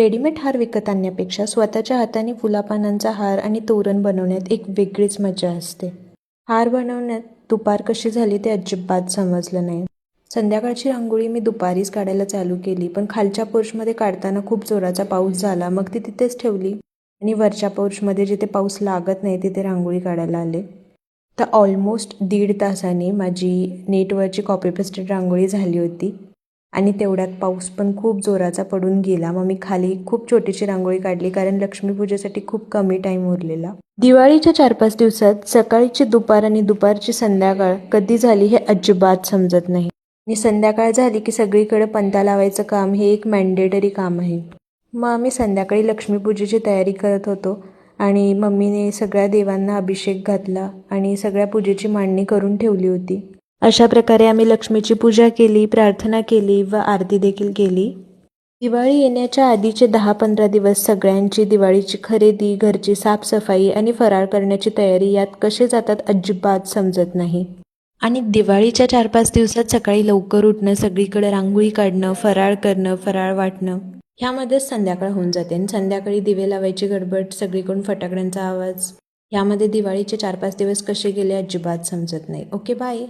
Readymade हार विकत आणण्यापेक्षा स्वतःच्या हाताने फुलापानांचा हार आणि तोरण बनवण्यात एक वेगळीच मजा असते. हार बनवण्यात दुपार कशी झाली ते अजिबात समजलं नाही. संध्याकाळची रांगोळी मी दुपारीच काढायला चालू केली, पण खालच्या पोर्चमध्ये काढताना खूप जोराचा पाऊस झाला. मग ती तिथेच ठेवली आणि वरच्या पोर्चमध्ये जिथे पाऊस लागत नाही तिथे रांगोळी काढायला आले. तर ऑलमोस्ट 1.5 तासाने माझी नेटवरची कॉपी पेस्टेड रांगोळी झाली होती आणि तेवढ्यात पाऊस पण खूप जोराचा पडून गेला. मग मी खाली खूप छोटीशी रांगोळी काढली, कारण लक्ष्मीपूजेसाठी खूप कमी टाईम उरलेला. दिवाळीच्या 4-5 दिवसात सकाळची दुपार आणि दुपारची संध्याकाळ कधी झाली हे अजिबात समजत नाही. आणि संध्याकाळ झाली की सगळीकडे पणत्या लावायचं काम हे एक मॅन्डेटरी काम आहे. मग आम्ही संध्याकाळी लक्ष्मीपूजेची तयारी करत होतो आणि मम्मीने सगळ्या देवांना अभिषेक घातला आणि सगळ्या पूजेची मांडणी करून ठेवली होती. अशा प्रकारे आम्ही लक्ष्मीची पूजा केली, प्रार्थना केली व आरती देखील केली. दिवाळी येण्याच्या आधीचे 10-15 दिवस सगळ्यांची दिवाळीची खरेदी, घरची साफसफाई आणि फराळ करण्याची तयारी यात कसे जातात अजिबात समजत नाही. आणि दिवाळीच्या 4-5 दिवसात सकाळी लवकर उठणं, सगळीकडे रांगोळी काढणं, फराळ करणं, फराळ वाटणं ह्यामध्येच संध्याकाळ होऊन जाते. आणि संध्याकाळी दिवे लावायची गडबड, सगळीकडून फटाकड्यांचा आवाज, यामध्ये दिवाळीचे 4-5 दिवस कसे गेले अजिबात समजत नाही. Okay, bye.